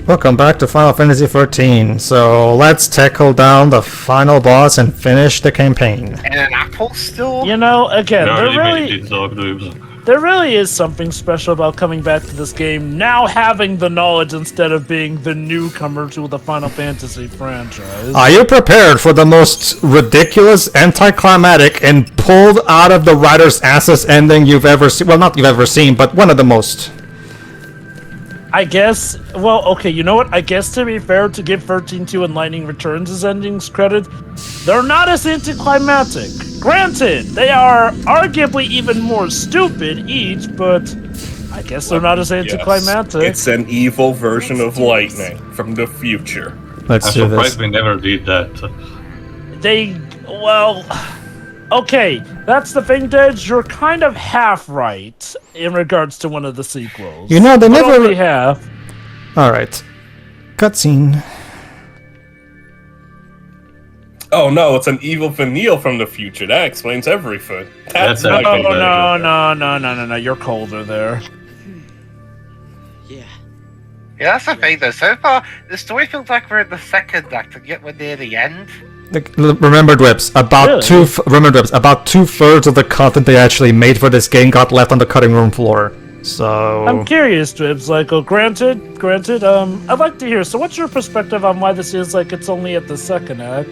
Welcome back to Final Fantasy XIII. So let's tackle down the final boss and finish the campaign. And an apple still? You know, again, Dudes. there really is something special about coming back to this game now having the knowledge instead of being the newcomer to the Final Fantasy franchise. Are you prepared for the most ridiculous, anticlimactic, and pulled out of the writer's asses ending you've ever seen? Well, not you've ever seen, but one of the most. I guess, well, okay, you know what? I guess to be fair, to give 13-2 and Lightning Returns as endings credit, they're not as anticlimactic. Granted, they are arguably even more stupid each, but I guess they're not as anticlimactic. Yes, it's an evil version of Lightning from the future. Let's I'm do this. surprised we never did that. Okay, that's the thing, Dej. You're kind of half right in regards to one of the sequels. You know, they But never... only half. Alright. Cutscene. Oh no, it's an evil Vanille from the future. That explains everything. That's That's Lightning. No, you're colder there. Yeah, that's the thing though. So far, the story feels like we're in the second act, and yet we're near the end. Remember, Dwips, about Really? about 2/3 of the content they actually made for this game got left on the cutting room floor. So I'm curious, Dribs. Like, granted. I'd like to hear. So, what's your perspective on why this is like it's only at the second act?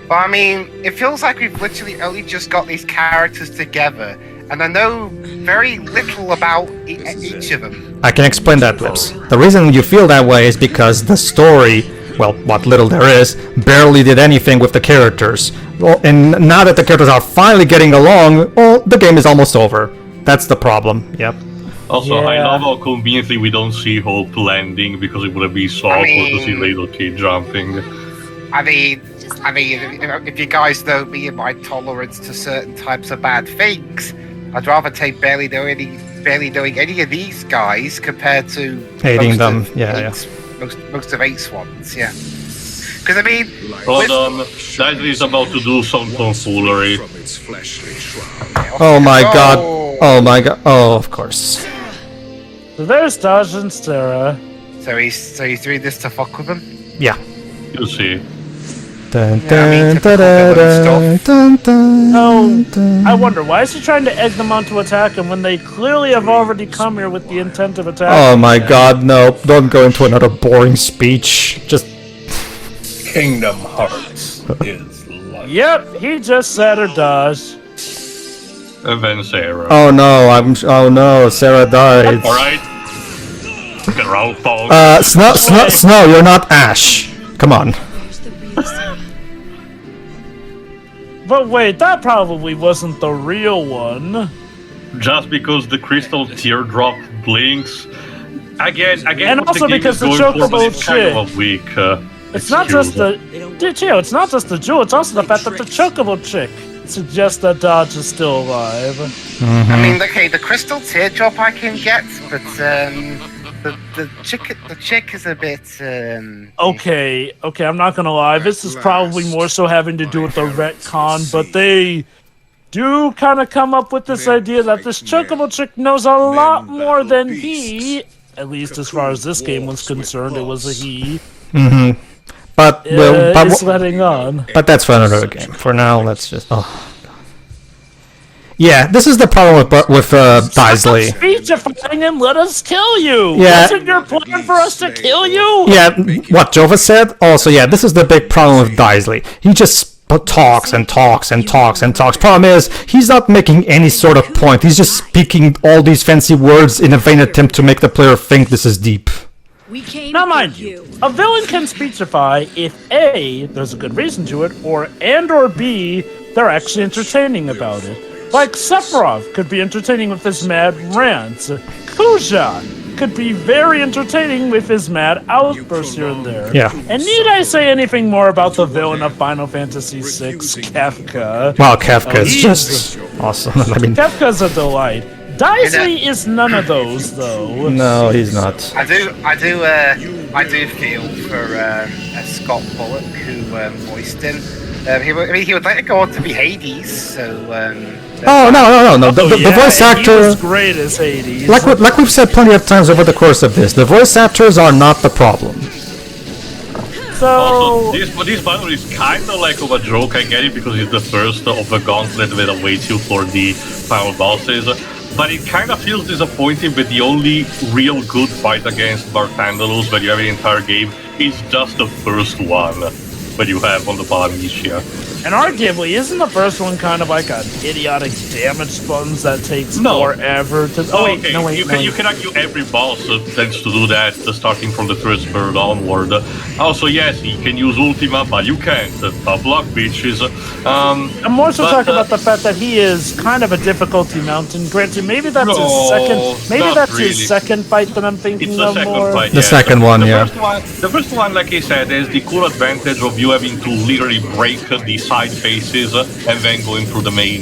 Well, I mean, it feels like we've literally only just got these characters together, and I know very little about each of them. I can explain that, Dwips. The reason you feel that way is because the story, well, what little there is, barely did anything with the characters. Well, and now that the characters are finally getting along, well, the game is almost over. That's the problem. Yep. Also, Yeah. I love how conveniently we don't see Hope landing because it would be so awkward to see little kid jumping. I mean, if you guys know me and my tolerance to certain types of bad things, I'd rather take barely knowing any of these guys compared to Hating most them. of Yeah. most of Eight's ones. Yeah, because I mean, Hold on, Daisy is about to do some tomfoolery. Oh my god. Oh my god. Oh, of course. So there's Dodge and Sarah. So he's doing this to fuck with them. Yeah. You see. Dun, Yeah, I mean, dun, typical dun, villain dun, stuff. dun, dun, No, dun. I wonder why is he trying to egg them on to attack him when they clearly have already come here with the intent of attacking? Oh my them? god, no. Don't go into another boring speech. Just... Kingdom Hearts is life. Yep, he just said her Dodge. And then Sarah. Oh no, oh no, Sarah died. Alright. Ground phone. Snow, you're not Ash. Come on. But wait, that probably wasn't the real one. Just because the crystal teardrop blinks. Again, And what also the game because is the going for, but chocobo it's kind chick. of a weak. It's not just the it's not just the jewel, it's also the fact that the chocobo chick suggests that Dodge is still alive. I mean, okay, the crystal teardrop I can get, but the chick is a bit Okay, I'm not gonna lie, this is probably more so having to do with the retcon, but they do kind of come up with this idea that this chocobo chick knows a lot more than he, at least as far as this game was concerned, it was a he, But is letting on. but that's for another game. For now, let's just. Oh. Yeah, this is the problem with Daisley. Speechifying and let us kill you! Yeah. Wasn't your plan for us to kill you? Yeah, what Jova said. Also, yeah, this is the big problem with Daisley. He just talks and talks and talks and talks. Problem is, he's not making any sort of point. He's just speaking all these fancy words in a vain attempt to make the player think this is deep. Now, mind you, a villain can speechify if A, there's a good reason to it, or B, they're actually entertaining about it. Like Sephiroth could be entertaining with his mad rants. Kuja could be very entertaining with his mad outbursts here and there. Yeah. And need I say anything more about the villain of Final Fantasy VI, Kefka? Wow, Kefka is he's- just awesome. I mean, Kefka's a delight. Daisley is none of those, though. no, he's not. I do feel for Scott Bullock who voiced him. He would like to go on to be Hades, so. Oh no! The voice He actor, was great as Hades. like we've said plenty of times over the course of this, the voice actors are not the problem. So this battle is kind of like of a joke. I get it because it's the first of a gauntlet that awaits you for the final bosses. But it kind of feels disappointing that the only real good fight against Barthandelus that you have in the entire game is just the first one that you have on the Palamicia. And arguably, isn't the first one kind of like an idiotic damage sponge that takes forever to... Oh, wait, okay. no, wait, You can argue every boss tends to do that, starting from the first bird onward. Also, yes, you can use Ultima, but you can't. Tough luck, bitches. I'm more so talking about the fact that he is kind of a difficulty mountain. Granted, maybe that's his second... Maybe that's his second fight that I'm thinking it's the of second more. Fight, The second one, yeah. The first one, like I said, has the cool advantage of you having to literally break the side faces and then going through the main,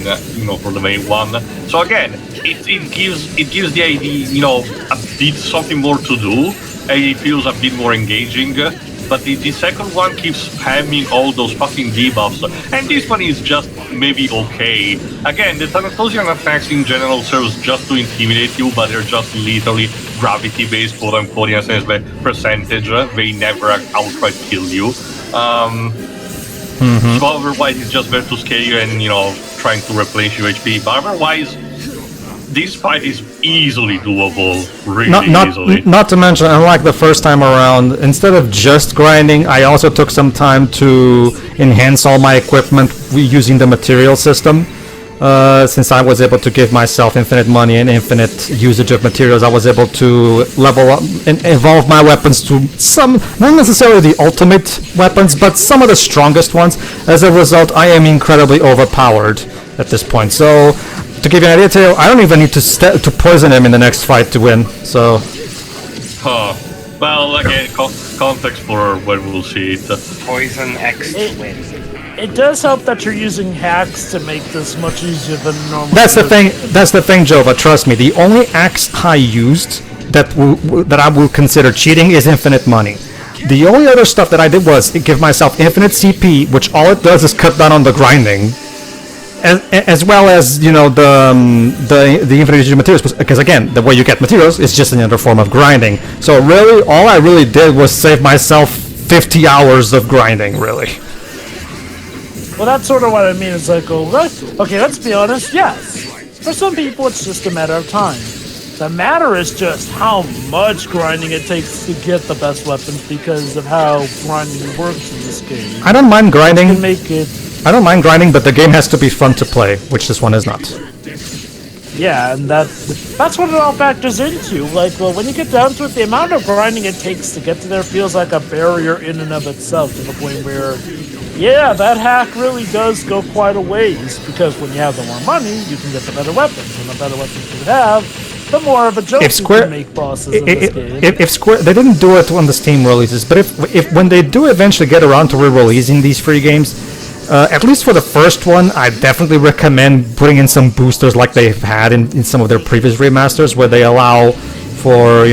for the main one. So again, it gives the idea, a bit something more to do, and it feels a bit more engaging. But the second one keeps spamming all those fucking debuffs, and this one is just maybe okay. Again, the Thanatosian attacks in general serves just to intimidate you, but they're just literally gravity-based, quote-unquote, in a sense, the percentage. They never outright kill you. So otherwise, it's just there to scare you and, trying to replenish your HP. But otherwise, this fight is easily doable, really easily. Not to mention, unlike the first time around, instead of just grinding, I also took some time to enhance all my equipment using the material system. Since I was able to give myself infinite money and infinite usage of materials, I was able to level up and evolve my weapons to some, not necessarily the ultimate weapons, but some of the strongest ones. As a result, I am incredibly overpowered at this point. So, to give you an idea, Teo, I don't even need to poison him in the next fight to win. So, well, again, context for when we'll see it. Poison X to win. It does help that you're using hacks to make this much easier than normal. That's the thing, Jova. Trust me. The only axe I used that I will consider cheating is infinite money. The only other stuff that I did was give myself infinite CP, which all it does is cut down on the grinding, as well as the infinite usage of materials. Because again, the way you get materials is just another form of grinding. So really, all I really did was save myself 50 hours of grinding. Really. Well, that's sort of what I mean. It's like, okay, let's be honest. Yes, for some people, it's just a matter of time. The matter is just how much grinding it takes to get the best weapons because of how grinding works in this game. I don't mind grinding. I don't mind grinding, but the game has to be fun to play, which this one is not. Yeah, and that's what it all factors into. Like, well, when you get down to it, the amount of grinding it takes to get to there feels like a barrier in and of itself, to the point where, yeah, that hack really does go quite a ways, because when you have the more money, you can get the better weapons, and the better weapons you have, the more of a joke you can make bosses in this game. If Square, they didn't do it when the Steam releases, but if when they do eventually get around to re-releasing these free games, at least for the first one, I definitely recommend putting in some boosters like they've had in some of their previous remasters, where they allow for,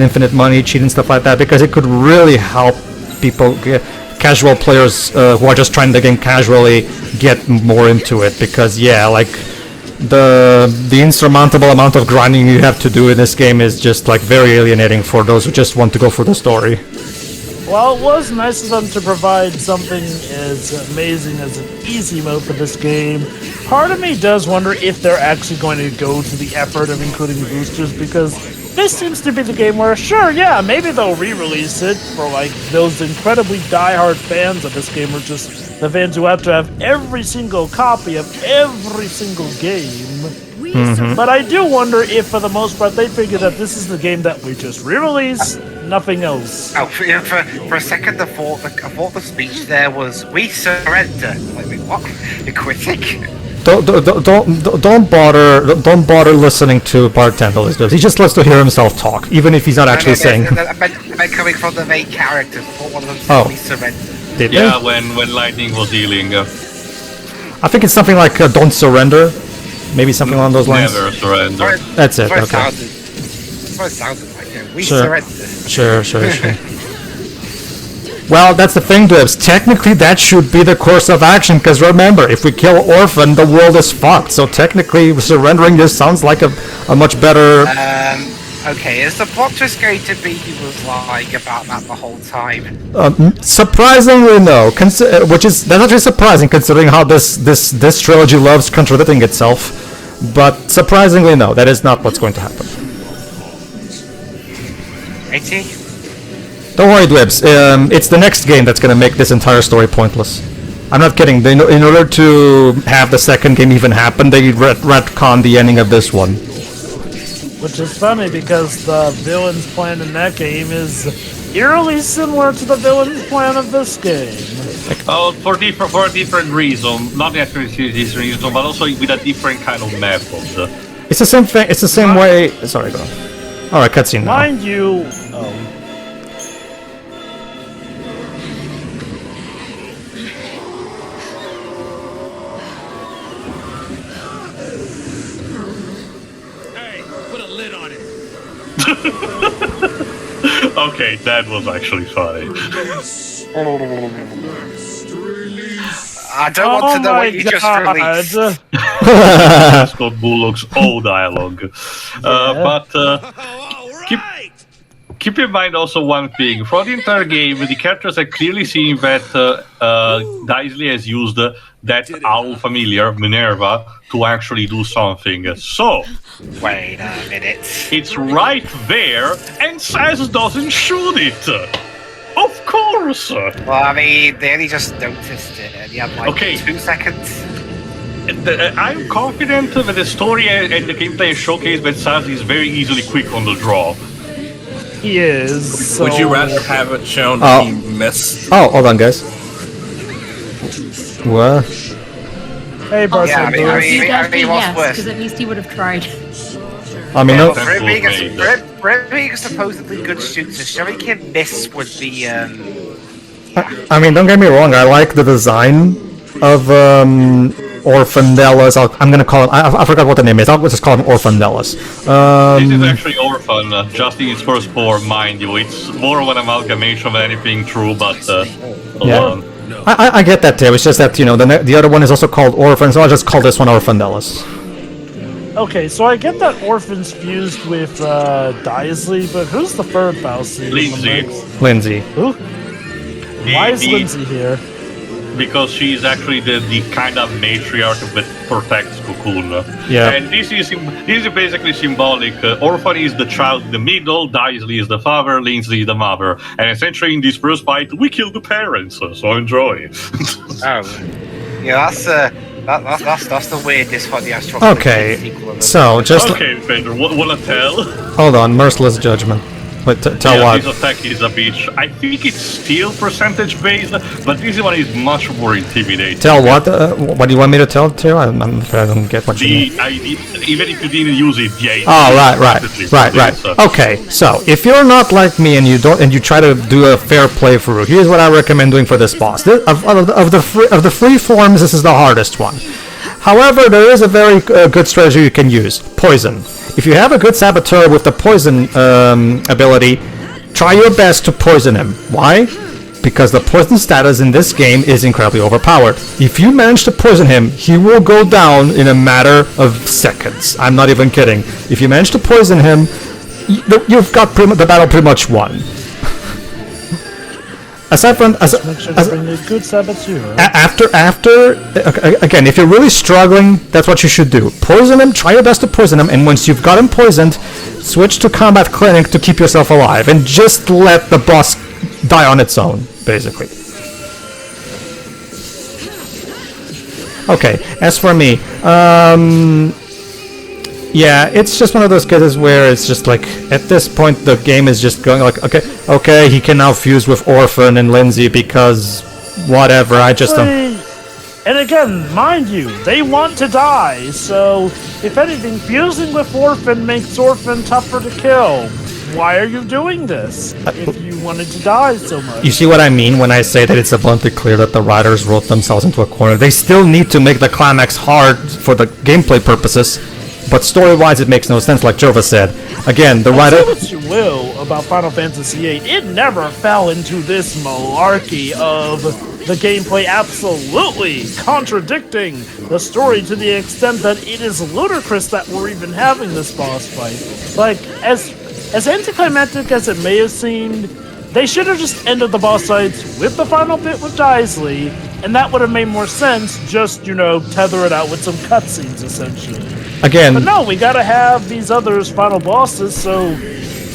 infinite money, cheat and stuff like that, because it could really help people casual players who are just trying the game casually get more into it, because the insurmountable amount of grinding you have to do in this game is just very alienating for those who just want to go for the story. Well, it was nice of them to provide something as amazing as an easy mode for this game. Part of me does wonder if they're actually going to go to the effort of including boosters, because this seems to be the game where, sure, yeah, maybe they'll re-release it for those incredibly die-hard fans of this game, or just the fans who have to have every single copy of every single game. Mm-hmm. But I do wonder if, for the most part, they figure that this is the game that we just re-release, nothing else. Oh, for a second, I thought the speech there was, "We surrender." Wait, what? You're quitting? Don't bother listening to Barthandelus. He just loves to hear himself talk, even if he's not actually saying. I meant coming from the main characters. I thought one of them said, "We surrender." Did yeah, they? when Lightning was healing. I think it's something like "Don't surrender," maybe something along those lines. Never surrender. That's it. Okay. That's what it sounded like. We surrender. Sure. Well, that's the thing, Dibs. Technically, that should be the course of action, because remember, if we kill Orphan, the world is fucked. So technically, surrendering this sounds like a much better... Okay, is the plot just going to be he was lying about that the whole time? Surprisingly, no. That's actually surprising considering how this trilogy loves contradicting itself. But surprisingly, no. That is not what's going to happen. Righty? Don't worry, Dwebs. It's the next game that's going to make this entire story pointless. I'm not kidding. In order to have the second game even happen, they retcon the ending of this one. Which is funny because the villain's plan in that game is eerily similar to the villain's plan of this game. Oh, for a different reason, not necessarily this reason, but also with a different kind of method. It's the same thing. It's the same way. Sorry, go on. All right, cutscene now. Mind you, Okay, that was actually funny. I don't want to know what you just released. Scott Bullock's old dialogue. But keep in mind also one thing. Throughout the entire game, the characters are clearly seeing that Daisley has used that owl familiar, Minerva, to actually do something. So, Wait a minute. it's right there, and Saz doesn't shoot it. Of course. Well, I mean, they only just noticed it, and you had like Okay. 2 seconds. I'm confident that the story and the gameplay showcase that Saz is very easily quick on the draw. he is. So Would you rather have it shown Oh. he missed? Oh, hold on, guys. What? Hey, Bartender. Yeah, I mean, He does say what's yes, worse? because at least he would have tried. I mean, no, For him being Made. a supposedly good shooter, showing him miss would be, I mean, don't get me wrong. I like the design of Orphanellas. I'm gonna call it. I forgot what the name is. I'll just call them Orphanellas. This is actually Orphan, just in its first form, mind you. It's more of an amalgamation of anything true, but hold Yeah. on. I get that too. It's just that the other one is also called Orphan, so I'll just call this one Orphanellas. Okay, so I get that Orphan's fused with Daisley, but who's the third Bowsy? Lindsay. Lindsay. Who? Why is The- Lindsay here? Because she's actually the kind of matriarch that protects Cocoon. Yeah. And this is basically symbolic. Orphan is the child in the middle, Daisley is the father, Lindsay is the mother. And essentially in this first fight, we kill the parents, so enjoy. oh. Yeah, that's the weirdest one, the Astro. Okay, so just Okay, Pedro, wanna tell? hold on. Merciless judgment. But tell Yeah, what? this attack is a bitch. I think it's still percentage based, but this one is much more intimidating. Tell what? What do you want me to tell to? I'm afraid I don't get what you mean. Even if you didn't use it, yeah. Oh, right. Okay, so if you're not like me and you try to do a fair playthrough, here's what I recommend doing for this boss. Of the free forms, this is the hardest one. However, there is a very good strategy you can use: poison. If you have a good saboteur with the poison ability, try your best to poison him. Why? Because the poison status in this game is incredibly overpowered. If you manage to poison him, he will go down in a matter of seconds. I'm not even kidding. If you manage to poison him, you've got the battle pretty much won. Aside from Make sure to bring a good saboteur. again, if you're really struggling, that's what you should do. Poison him, try your best to poison him, and once you've got him poisoned, switch to combat clinic to keep yourself alive, and just let the boss die on its own, basically. Okay, as for me, yeah, it's just one of those cases where it's just like, at this point, the game is just going like, okay, he can now fuse with Orphan and Lindsay because whatever, I just don't... And again, mind you, they want to die, so if anything, fusing with Orphan makes Orphan tougher to kill. Why are you doing this if you wanted to die so much? You see what I mean when I say that it's abundantly clear that the writers wrote themselves into a corner? They still need to make the climax hard for the gameplay purposes, but story-wise it makes no sense, like Jova said. Again, the writer... Say what you will about Final Fantasy VIII, it never fell into this malarkey of the gameplay absolutely contradicting the story to the extent that it is ludicrous that we're even having this boss fight. Like, as as anticlimactic as it may have seemed, they should have just ended the boss fights with the final bit with Daisley, and that would have made more sense, just, tether it out with some cutscenes, essentially. Again, But no, we gotta have these others final bosses, so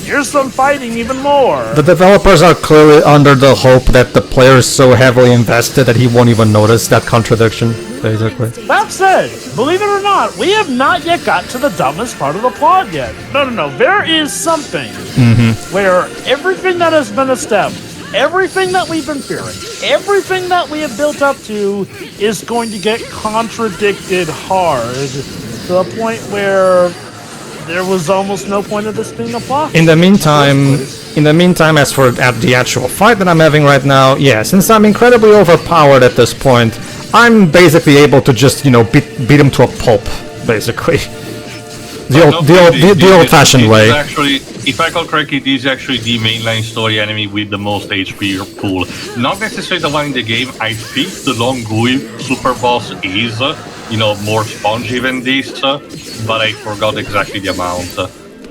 here's some fighting even more. the developers are clearly under the hope that the player is so heavily invested that he won't even notice that contradiction, basically. That said, believe it or not, we have not yet got to the dumbest part of the plot yet. No. There is something where everything that has been established, everything that we've been fearing, everything that we have built up to is going to get contradicted hard to the point where there was almost no point of this being a plot. In the meantime, as for the actual fight that I'm having right now, yeah, since I'm incredibly overpowered at this point, I'm basically able to just, beat him to a pulp, basically. The old-fashioned way. Actually, if I recall correctly, this is actually the mainline story enemy with the most HP pool. Not necessarily the one in the game. I think the Long Gui super boss is, more spongy than this, but I forgot exactly the amount.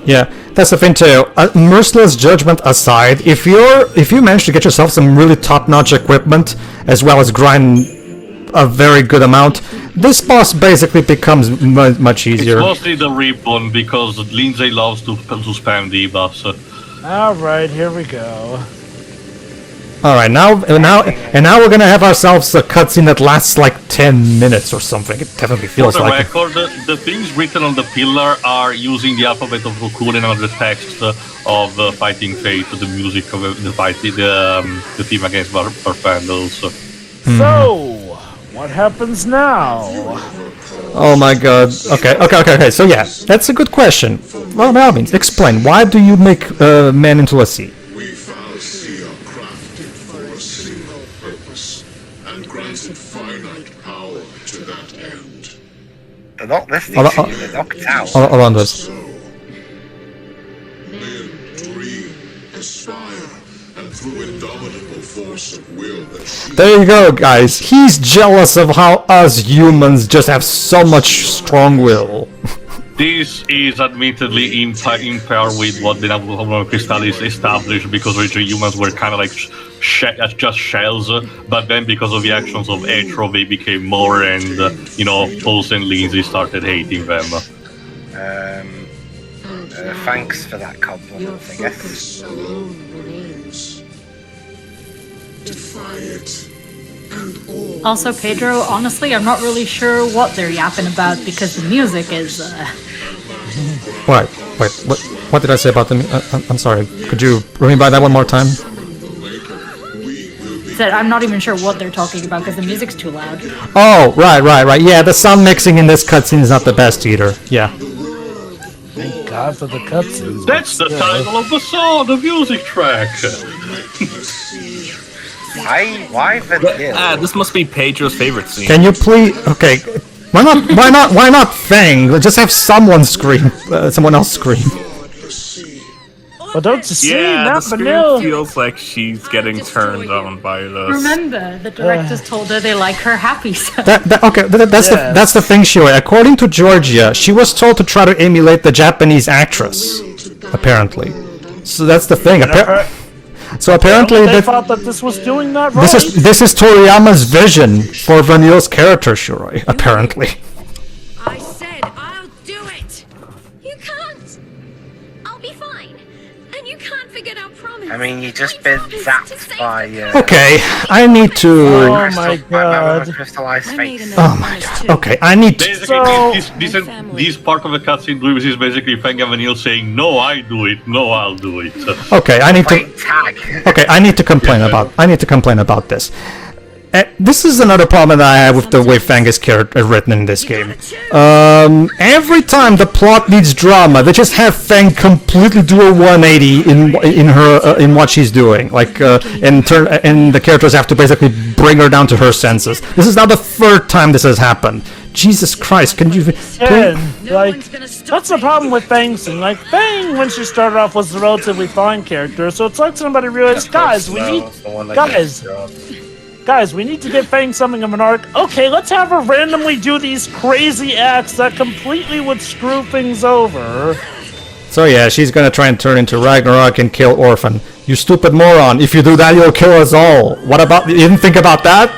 Yeah, that's the thing too. Merciless judgment aside, if you manage to get yourself some really top-notch equipment, as well as grind a very good amount, this boss basically becomes much easier. It's mostly the ribbon because Lindsay loves to spam debuffs. Alright, here we go. Alright, now we're gonna have ourselves a cutscene that lasts like 10 minutes or something. It definitely feels For the like record, the things written on the pillar are using the alphabet of Rokun and on the text of Fighting Fate, the music of the fight, the team against Barfandals. So, what happens now? Oh my god. Okay. So yeah, that's a good question. Well, by all means, explain. Why do you make men into a sea? We found sea are crafted for a single purpose, and granted finite power to that end. They're not listening to you, they're knocked out. Around us. Men dream, aspire, and through indomitable force of will achieve. There you go, guys. He's jealous of how us humans just have so much strong will. This is admittedly in par with what the Nabucco Crystallis established, because originally humans were kind of like just shells, but then because of the actions of Etro, they became more, and Pulse and Lindsay started hating them. Thanks for that compliment, I guess. Purpose alone remains. Defy it, and all. Also, Pedro, honestly, I'm not really sure what they're yapping about because the music is, Wait, what did I say about the I'm sorry, could you run me by that one more time? Said I'm not even sure what they're talking about because the music's too loud. Oh, right. Yeah, the sound mixing in this cutscene is not the best either. Yeah. Thank God for the cutscenes. That's the title of the song, the music track. Why vanilla? This must be Pedro's favorite scene. Can you please? Okay. Why not Fang? Just have someone scream. Someone else scream. But don't you see, Yeah, the not screen vanilla. feels like she's getting turned on by this. Remember, the directors told her they like her happy. So. That's the thing, Shio. According to Georgia, she was told to try to emulate the Japanese actress. Apparently. So that's the thing. So apparently they thought that this was doing that right. this is Toriyama's vision for Vanille's character, Shiroi. Apparently. I said I'll do it! You can't! I'll be fine. And you can't forget our promise. I mean, you just been zapped by. Okay, I need to. Oh my God. Crystallized face. Oh my god. Okay, I need to. Basically, this part of the cutscene is basically Fang and Vanille saying, "No, I do it. No, I'll do it." Okay, I need to. Tag. Okay, I need to complain about this. This is another problem that I have with the way Fang is written in this game. Every time the plot needs drama, they just have Fang completely do a 180 in what she's doing. Like, and the characters have to basically bring her down to her senses. This is now the third time this has happened. Jesus Christ, can you? Like, that's the problem with Fang's thing. Like, Fang, when she started off, was a relatively fine character, so it's like somebody realized, guys, we need to get Fang something of an arc. Okay, let's have her randomly do these crazy acts that completely would screw things over. So yeah, she's gonna try and turn into Ragnarok and kill Orphan. You stupid moron! If you do that, you'll kill us all. What about? You didn't think about that?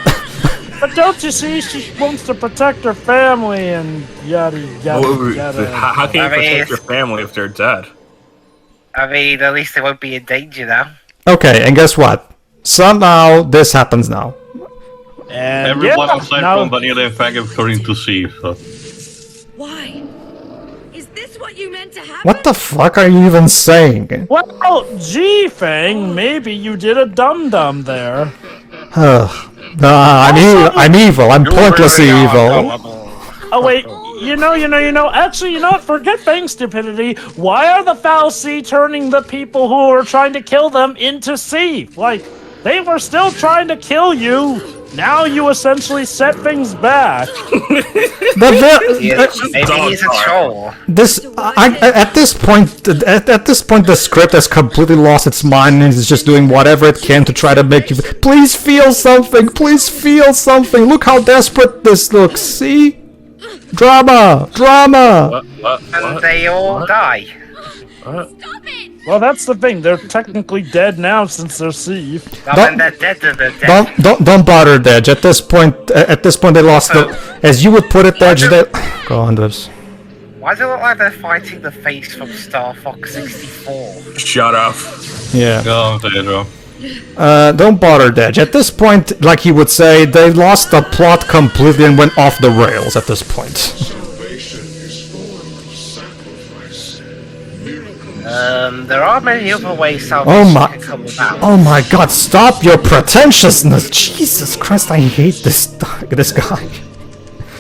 But don't you see, she wants to protect her family and yada yada yada. How can you I mean, protect your family if they're dead? I mean, at least they won't be in danger now. Okay, and guess what? Somehow this happens now. And Everyone yeah, aside now, from Vanilla and Fang have turned into Thief. So. Why? Is this what you meant to happen? What the fuck are you even saying? well, gee, Fang, maybe you did a dum-dum there. I'm evil. I'm pointlessly Really are evil. gullible. Oh wait, actually, you know what? Forget Fang's stupidity. Why are the Fal'Cie turning the people who are trying to kill them into Thief? Like, they were still trying to kill you. Now you essentially set things back. Maybe he's a troll. At this point, the script has completely lost its mind and is just doing whatever it can to try to make you. Please feel something. Please feel something. Look how desperate this looks. See, drama. And they all die. Stop it! Well, that's the thing. They're technically dead now since they're Thief. When they're dead, they're dead. Don't bother, Dej. At this point, they lost the. As you would put it, Dej. Go on, Devs. Why does it look like they're fighting the face from Star Fox 64? Shut up. Yeah. Go on, Pedro. Don't bother, Dej. At this point, like he would say, they lost the plot completely and went off the rails. At this point. Salvation is born of sacrifice. Miracle. There are many other ways Oh salvation my! can come about. Oh my God! Stop your pretentiousness! Jesus Christ! I hate this guy.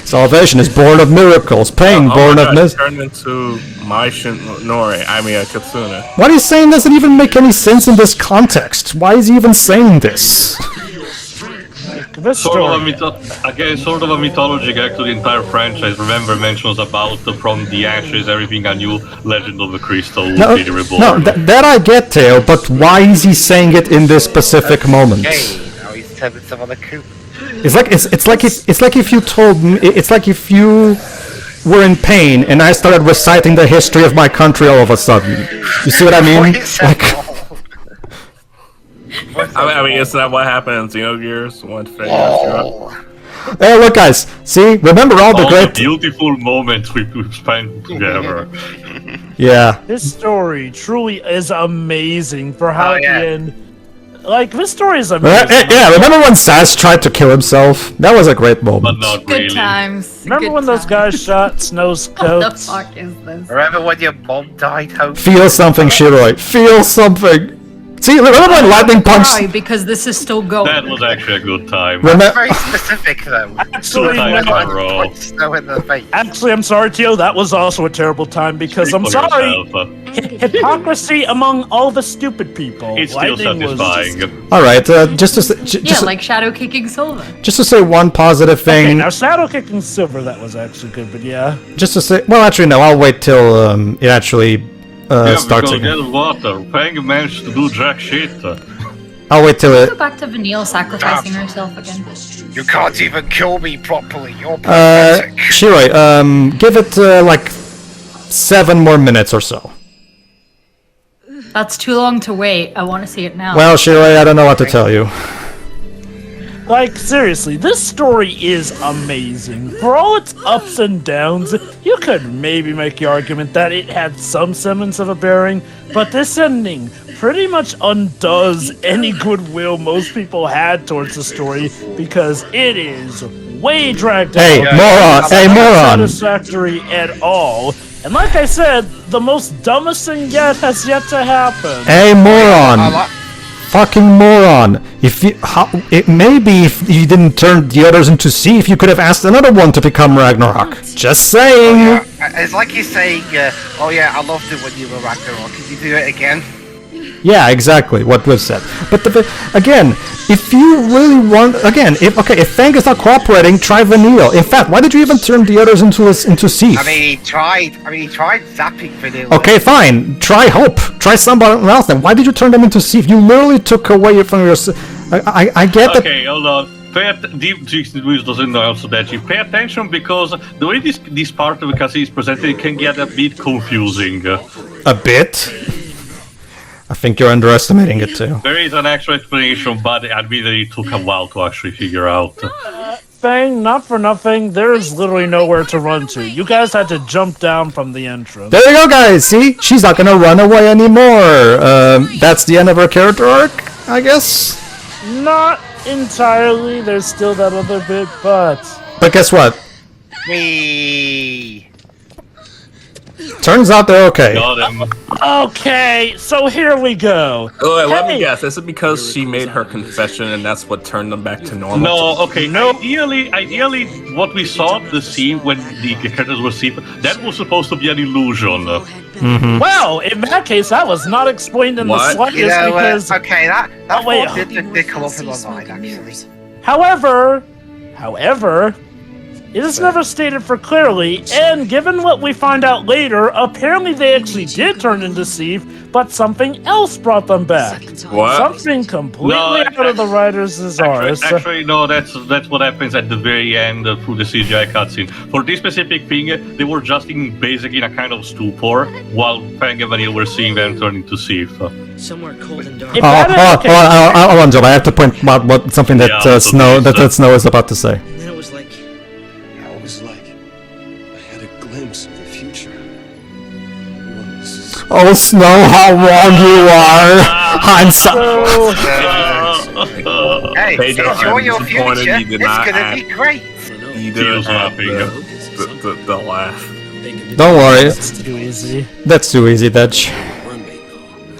Salvation is born of miracles. Pain born of turned into my Shinori. I mean, a Kitsune. What he's saying doesn't even make any sense in this context. Why is he even saying this? This Sort of, story. sort of a mythology gag to the entire franchise. Remember mentions about from the ashes, everything Anew, Legend of the Crystal will be reborn. No, that I get, Teo, but why is he saying it in this specific moment? Okay, now he's turned some other coop. It's like if you told me, it's like if you were in pain and I started reciting the history of my country all of a sudden. You see what I mean? Like, I mean, isn't that what happened in Xenogears? One thing. hey, look, guys. See, remember all the great. The beautiful moments we've spent together. Yeah. This story truly is amazing for how Oh, yeah. at the end. Like, this story is amazing. Yeah, remember when Sass tried to kill himself? That was a great But moment. not Good really. times. Remember good when those times. guys shot Snow's What the coats? fuck is this? Remember when your mom died, Hope? Feel something, Shiroi. Feel something. See, remember when lightning Cry punched? because this is still going. That was actually a good time. Remember? Very specific, though. Actually, Two times no. in a row. Punch Snow in the face. Actually, I'm sorry, Tio. That was also a terrible time because Speak I'm for sorry. yourself, Hypocrisy among all the stupid people. It's still Lightning was satisfying. All right, just to say, Yeah, like shadow kicking Silva. just to say one positive Okay, thing. now Shadow Kicking Silver, that was actually good, but yeah. Just to say, well, actually, no. I'll wait till it actually Yeah, starts because again. get water. Fang managed to do jack shit. I'll wait till Go it. back to Vanille sacrificing herself again. You can't even kill me properly. You're pathetic. Shiroi, give it like 7 more minutes or so. That's too long to wait. I want to see it now. Well, Shiroi, I don't know what to tell you. Like, seriously, this story is amazing. For all its ups and downs, you could maybe make the argument that it had some semblance of a bearing, but this ending pretty much undoes any goodwill most people had towards the story because it is way dragged Hey, out. moron! Hey, Not moron! satisfactory at all. And like I said, the most dumbest thing yet has yet to happen. Hey, moron! Fucking moron! If you, maybe if you didn't turn the others into Thief, you could have asked another one to become Ragnarok. Just saying. Yeah, it's like you're saying, oh yeah, I loved it when you were Ragnarok. Can you do it again? Yeah, exactly what we've said. But again, if you really want, if Fang is not cooperating, try Vanille. In fact, why did you even turn the others into Thief? I mean, he tried zapping Vanilla. Okay, fine. Try Hope. Try somebody else then. Why did you turn them into Thief? You literally took away from your... I get that... Okay, hold on. Luis doesn't know also that you pay attention because the way this part of the cutscene is presented, it can get a bit confusing. A bit? I think you're underestimating it too. There is an actual explanation, but admittedly it took a while to actually figure out. Fang, not for nothing, there's literally nowhere to run to. You guys had to jump down from the entrance. There you go, guys. See, she's not gonna run away anymore. That's the end of her character arc, I guess. Not entirely. There's still that other bit, but guess what? Wee. Turns out they're okay. Got him. okay. So here we go. Oh, wait, let me Hey. guess. Is it because she made her confession and that's what turned them back to normal? No, okay. No. Ideally, what we saw the scene when the characters were asleep, that was supposed to be an illusion. Well, in that case, that was not explained in the What? slightest You know, because. okay, that Oh, wait. thought did come up in my mind, actually. However, it is never stated for clearly, and given what we find out later, apparently they actually did turn into Steve, but something else brought them back. What? Something completely No, out of the writer's ours. Actually, no, that's what happens at the very end through the CGI cutscene. For this specific thing, they were just basically in a kind of stupor while Fang and Vanille were seeing them turn into Sith. Somewhere cold and dark. If that is okay, Hold on, Joe. I have to point out something that Yeah, Snow is about to say. And then it was like It was like I had a glimpse of the future. It was Oh, Snow, how wrong you are! Hindsight. Hey, Pedro, enjoy I'm your disappointed future. you did It's not gonna act. be great. You Feels didn't have laughing. the laugh. Don't worry, it's too easy. that's too easy, Dej.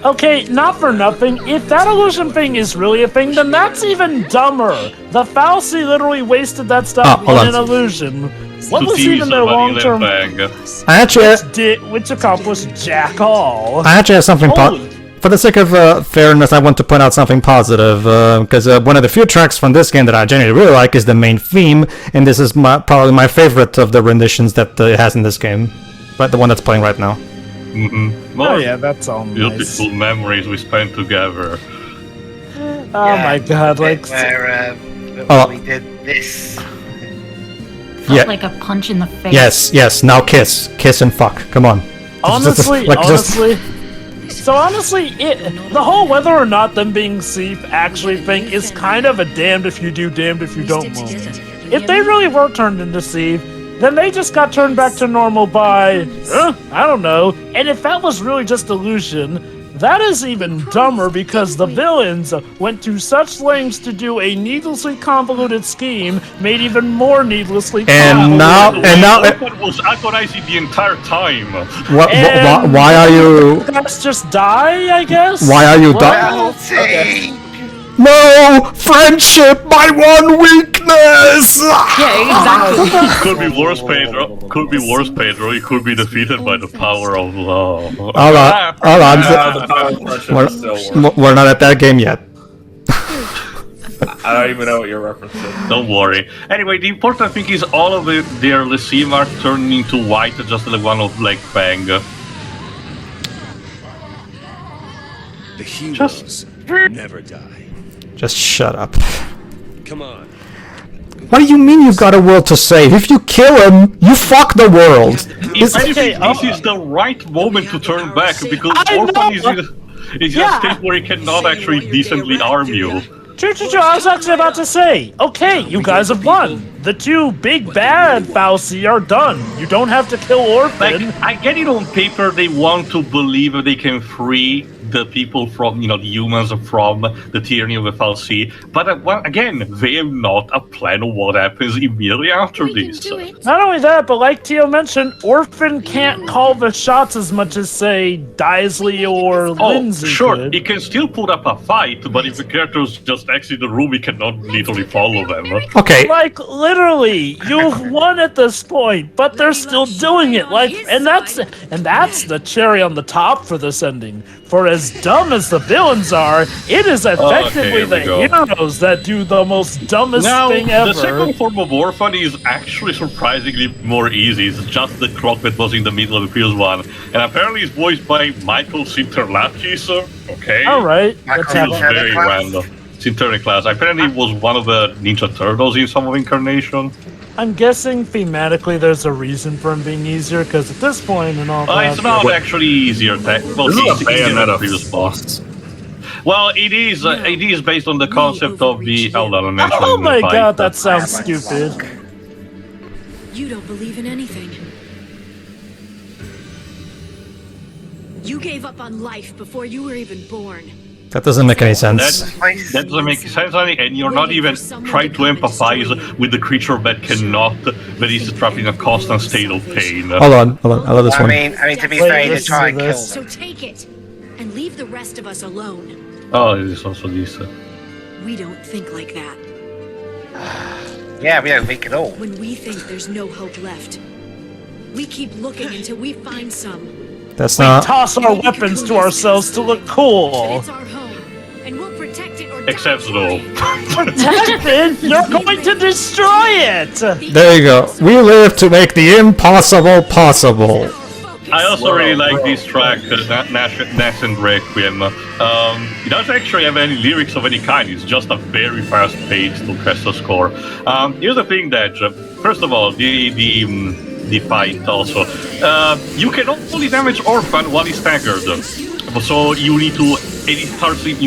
Okay, not for nothing, if that illusion thing is really a thing, then that's even dumber. The fallacy literally wasted that stuff hold on on. an illusion. What To was tease even their Vanille and long-term Fang. I actually, which accomplished jack all? I actually have something. Holy. For the sake of fairness, I want to point out something positive because one of the few tracks from this game that I genuinely really like is the main theme, and this is probably my favorite of the renditions that it has in this game, but the one that's playing right now. Oh yeah, that's all nice. Beautiful memories we spent together. Oh my god, like where Oh. we did this. Felt Yeah. like a punch in the face. Yes. Now kiss and fuck. Come on. honestly, Like, just- So honestly, the whole whether or not them being Sith actually thing is kind of a damned if you do, damned if you don't moment. If they really were turned into Sith, then they just got turned back to normal by, I don't know. And if that was really just illusion, that is even dumber because the villains went to such lengths to do a needlessly convoluted scheme made even more needlessly And convoluted. now, That was agonizing the entire time. And- why are you? Let's just die, I guess? Why are you dying? Melting! No, friendship, my one weakness. Yeah, exactly. Could be worse, Pedro. Could be worse, Pedro. He could be defeated by the power of love. Hold on. The power punch We're, still works. we're not at that game yet. I don't even know what you're referencing. Don't worry. Anyway, the important thing is all of their Lyceum are turning into white, just like one of like Fang. the heroes never die. Just shut up. Come on. What do you mean you've got a world to save? If you kill him, you fuck the world. If anything, this is the right moment to turn back because I Orphan know. is in a state where he cannot actually decently arm you. True, I was actually about to say, okay, you guys have won. The two big bad Fauci are done. You don't have to kill Like, Orphan. I get it on paper they want to believe that they can free the people from, the humans from the tyranny of the FLC, but well, again, they have not a plan of what happens immediately after We can this. do it. Not only that, but like Tio mentioned, Orphan can't call the shots as much as, say, Daisley or Oh, Lindsay sure, could. he can still put up a fight, but if the characters just exit the room, he cannot literally follow them. Okay, Like, literally, you've won at this point, but they're still doing it. Like, and that's the cherry on the top for this ending. For as dumb as the villains are, it is effectively here we the go. heroes that do the most dumbest Now, thing ever. the second form of Orphan is actually surprisingly more easy. It's just the clock that was in the middle of the previous one. And apparently it's voiced by Michael Sinterlakis. Okay. All right, Michael let's Feels have Sinterlakis. very random. It's in third class. Apparently it was one of the Ninja Turtles in some of Incarnation. I'm guessing thematically there's a reason for him being easier, because at this point and all that... It's not actually easier. Well, This is a easier than the Bayonetta previous boss. Well, it is based on the concept of the... Hold on, I mentioned Oh in the my fight. god, that sounds stupid. You don't believe in anything. You gave up on life before you were even born. That doesn't make any sense. That doesn't make sense, and you're not even trying to empathize with the creature that is trapped in a constant state of pain. Hold on. I love this I one. mean, to be Wait, fair, to listen try to and kill this. them. So take it, and leave the rest of us alone. Oh, it is also this. We don't think like that. Yeah, we don't think at all. When we think there's no hope left, we keep looking until we find some. That's We not. toss our weapons to ourselves to look But cool. it's our home, and we'll protect it or die Except for no. it. David, you're going to destroy it! There you go. We live to make the impossible possible. I also really like this track, Nascent Requiem. It doesn't actually have any lyrics of any kind, it's just a very fast paced orchestral score. Here's the thing that, first of all, the fight also. You can only damage Orphan while he's staggered. So you need to, and it starts, it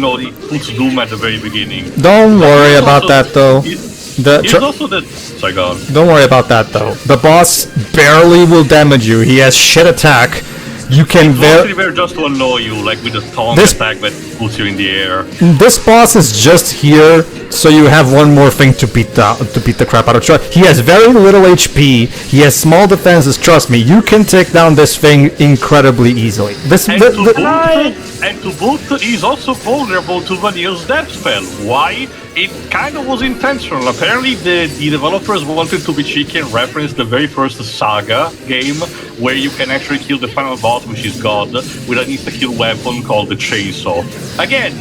puts Doom at the very beginning. Don't worry about that though. It's also the... Sorry, go on. Don't worry about that though. The boss barely will damage you. He has shit attack. You can Mostly there just to annoy you, like with the taunt attack that puts you in the air. This boss is just here so you have one more thing to beat the crap out of. He has very little HP. He has small defenses. Trust me, you can take down this thing incredibly easily. And to boot, he's also vulnerable to Vanille's death spell. Why? It kind of was intentional. Apparently, the developers wanted to be cheeky and reference the very first Saga game, where you can actually kill the final boss, which is God, with an insta-kill weapon called the Chainsaw. Again,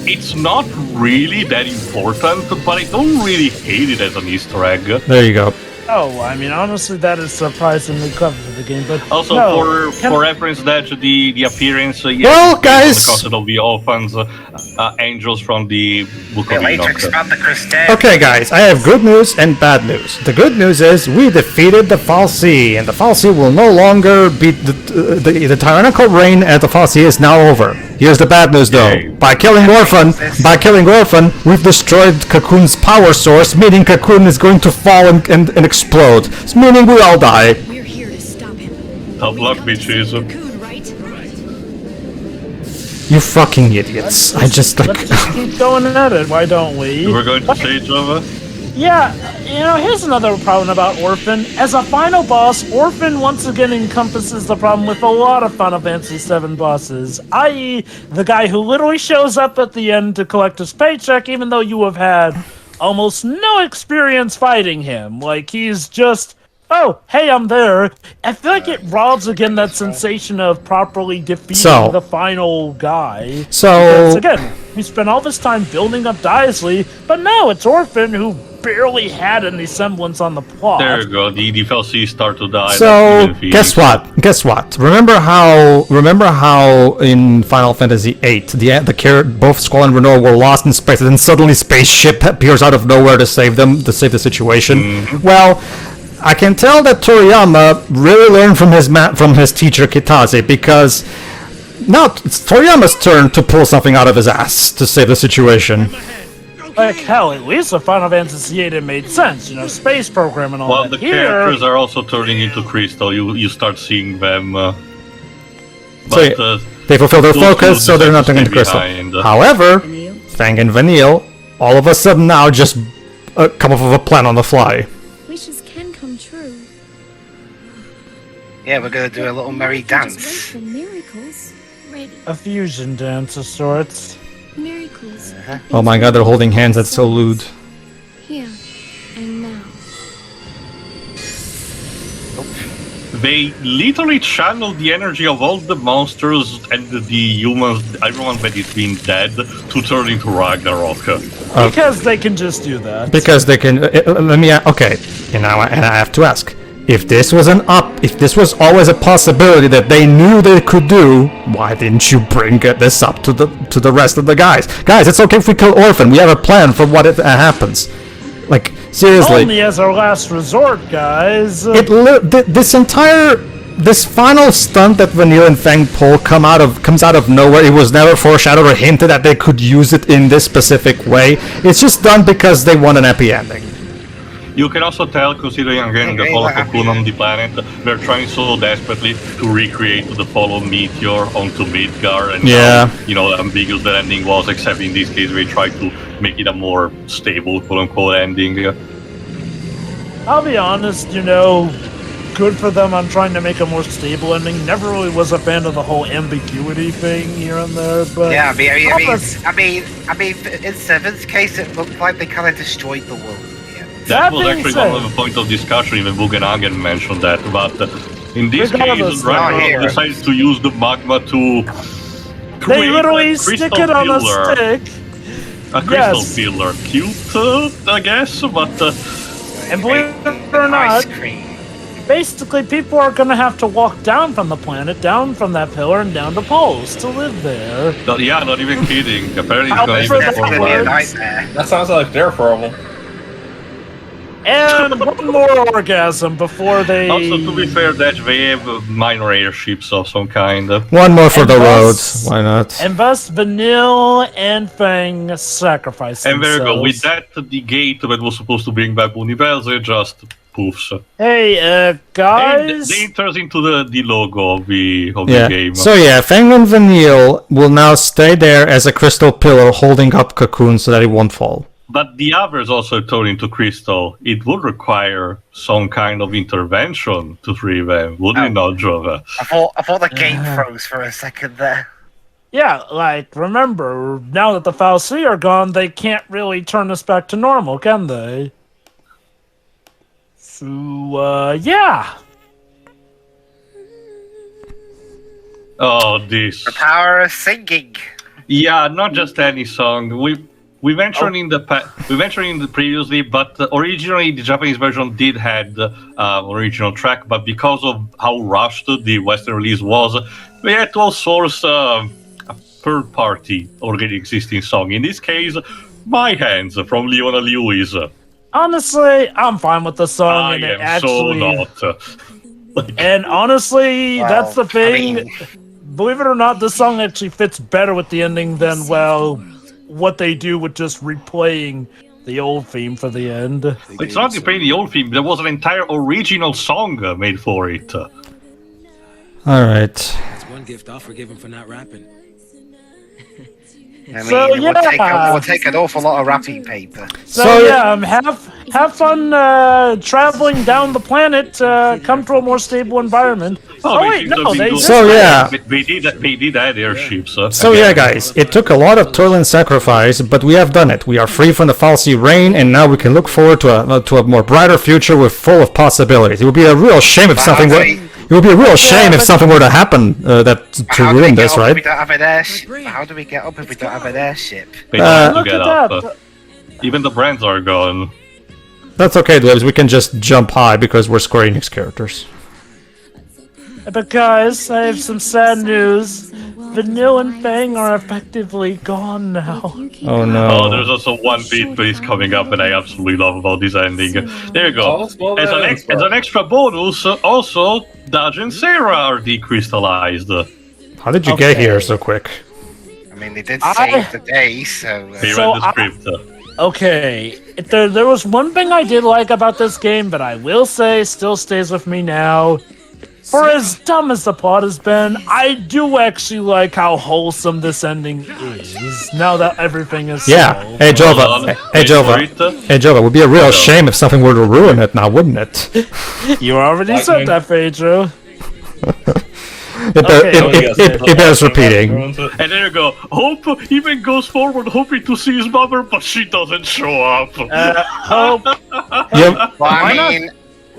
it's not really that important, but I don't really hate it as an Easter egg. There you go. Oh, I mean, honestly, that is surprisingly clever for the game, but... Also, no, for reference, that the appearance, well, guys, the concept of the orphans, angels from the Book of Enoch. Okay, guys, I have good news and bad news. The good news is we defeated the Fal'Cie, and the Fal'Cie will no longer be the tyrannical reign at the Fal'Cie is now over. Here's the bad news, though. Yay. By killing Orphan, we've destroyed Cocoon's power source, meaning Cocoon is going to fall and explode. Meaning we all die. We're here to stop him. Tough luck, bitches. Cocoon, right? You fucking idiots. I just like... Let's just keep going at it, why don't we? We're going to say Java? Yeah, here's another problem about Orphan. As a final boss, Orphan once again encompasses the problem with a lot of Final Fantasy VII bosses, i.e. the guy who literally shows up at the end to collect his paycheck even though you have had almost no experience fighting him. Like, he's just, oh, hey, I'm there. I feel like it robs again that sensation of properly defeating the final guy. Because, again, we spent all this time building up Daisley, but now it's Orphan who barely had any semblance on the plot. There you go. The Fal'Cie start to die. So guess what? Remember how in Final Fantasy VIII, both Squall and Renault were lost in space, and then suddenly spaceship appears out of nowhere to save them, to save the situation. Mm-hmm. Well, I can tell that Toriyama really learned from his teacher Kitase, because now it's Toriyama's turn to pull something out of his ass to save the situation. Like, hell, at least the Final Fantasy VIII made sense, space program and all that. Well, the characters are also turning into crystal. You start seeing them. They fulfill their focus, so they're not turning into crystal. However, Fang and Vanille, all of a sudden now just come up with a plan on the fly. Wishes can come true. Yeah, we're gonna do a little merry dance. For miracles. Ready. A fusion dance of sorts. Miracles. Oh my god, they're holding hands, that's so lewd. Here and now. They literally channeled the energy of all the monsters and the humans, everyone that is being dead, to turn into Ragnarok. Because they can just do that. Because they can. Let me. Okay, and I have to ask: if this was this was always a possibility that they knew they could do. Why didn't you bring this up to the rest of the guys? Guys, it's okay if we kill Orphan. We have a plan for what happens. Like, seriously. Only as our last resort, guys. This final stunt that Vanille and Fang pull comes out of nowhere. It was never foreshadowed or hinted that they could use it in this specific way. It's just done because they want an happy ending. You can also tell, considering again the fall of Cocoon on the planet, they're trying so desperately to recreate the fall of Meteor onto Midgar, and how, ambiguous the ending was, except in this case they tried to make it a more stable, quote-unquote, ending. I'll be honest, good for them on trying to make a more stable ending. Never really was a fan of the whole ambiguity thing here and there, but yeah, I mean, in Seven's case, it looked like they kind of destroyed the world. That was actually one of the points of discussion. Even Bugenhagen mentioned that. But in this case, Ragnarok decided to use the magma to create they literally stick it on a stick. A crystal pillar. Cute, I guess, but... and believe it or not, basically people are going to have to walk down from the planet, down from that pillar, and down to poles to live there. Yeah, not even kidding. Apparently it's going to be a nightmare. That sounds like their problem. And one more orgasm before they... Also, to be fair, that they have minor airships of some kind. One more for the roads. Why not? And thus, Vanille and Fang sacrifice and there you go. themselves. With that, the gate that was supposed to bring back Universe just poofs. Hey, guys... They enters into the logo of the game. So yeah, Fang and Vanille will now stay there as a crystal pillar holding up Cocoon so that it won't fall. But the others also turn into crystal. It would require some kind of intervention to free them, wouldn't it not, Jova? I thought the game froze for a second there. Yeah, remember, now that the Fal'Cie are gone, they can't really turn us back to normal, can they? So, yeah. Oh, this. The power of singing. Yeah, not just any song. We mentioned in the previously, but originally the Japanese version did have the original track, but because of how rushed the Western release was, we had to outsource a third-party already existing song. In this case, My Hands from Leona Lewis. Honestly, I'm fine with the song. I and am actually, so not. And honestly, that's the thing. Believe it or not, this song actually fits better with the ending than, what they do with just replaying the old theme for the end. It's not replaying the old theme. There was an entire original song made for it. All right. That's one gift I'll forgive him for not rapping. I mean, it would take an awful lot of wrapping paper. So have fun traveling down the planet. Come to a more stable environment. They did add airships. So yeah, guys, it took a lot of toil and sacrifice, but we have done it. We are free from the Fal'Cie reign, and now we can look forward to a more brighter future with full of possibilities. It would be a real shame if something were. It would be a real shame if something were to happen to ruin this, right? How do we get up if we don't have an airship? They don't have to get up. Even the brands are gone. That's okay, Dwebs. We can just jump high because we're Square Enix characters. But guys, I have some sad news. Vanille and Fang are effectively gone now. Oh no. Oh, there's also one beat piece coming up that I absolutely love about this ending. There you go. As an extra bonus, also, Dodge and Sarah are decrystallized. How did you get here so quick? I mean, they did save the day, so... He read the script. Okay, there was one thing I did like about this game, but I will say still stays with me now. For as dumb as the plot has been, I do actually like how wholesome this ending is, now that everything is solved. Hey Jova, Hey Jova, it would be a real shame if something were to ruin it now, wouldn't it? You already said that, Pedro. It bears repeating. And there you go. Hope even goes forward hoping to see his mother, but she doesn't show up. Hope. Well, I mean...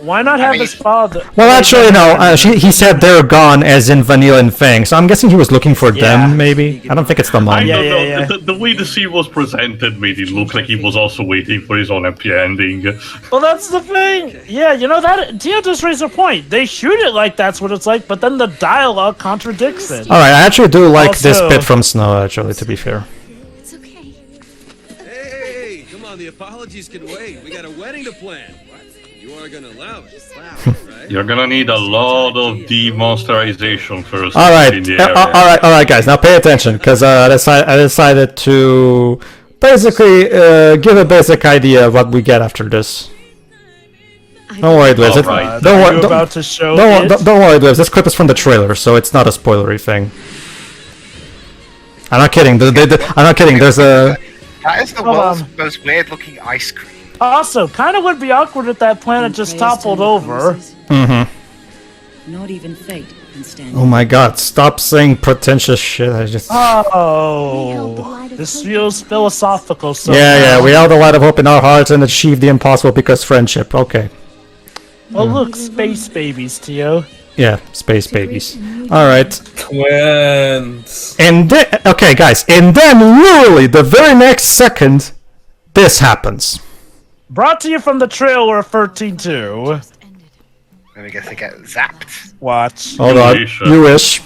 Why not have his father? Well, actually, no. He said they're gone, as in Vanilla and Fang. So I'm guessing he was looking for them, maybe. I don't think it's the mom. I don't know. The way the scene was presented made it look like he was also waiting for his own happy ending. Well, that's the thing. Yeah, you know that Tia just raised a point. They shoot it like that's what it's like, but then the dialogue contradicts it. All right, I actually do like this bit from Snow. Actually, to be fair. It's okay. Hey, come on, the apologies can wait. We got a wedding to plan. You are gonna allow it. Right? You're gonna need a lot of demonsterization first. All right, in the area. all right, guys. Now pay attention, because I decided to basically give a basic idea of what we get after this. Don't worry, Liz. Right. Don't worry. Don't worry, Liz. This clip is from the trailer, so it's not a spoilery thing. I'm not kidding. I'm not kidding. There's a. That is the world's most weird-looking ice cream. Also, kind of would be awkward if that planet just toppled over. Mm-hmm. Not even fate can stand. Oh my God! Stop saying pretentious shit. I just. Oh, this feels philosophical. Yeah. We held the light of hope in our hearts and achieved the impossible because friendship. Okay. Well, look, space babies, Tio. Yeah, space babies. All right. Twins. And okay, guys, and then literally the very next second, this happens. Brought to you from the trailer of 13-2. Then we get to get zapped. Watch. Hold on. You wish.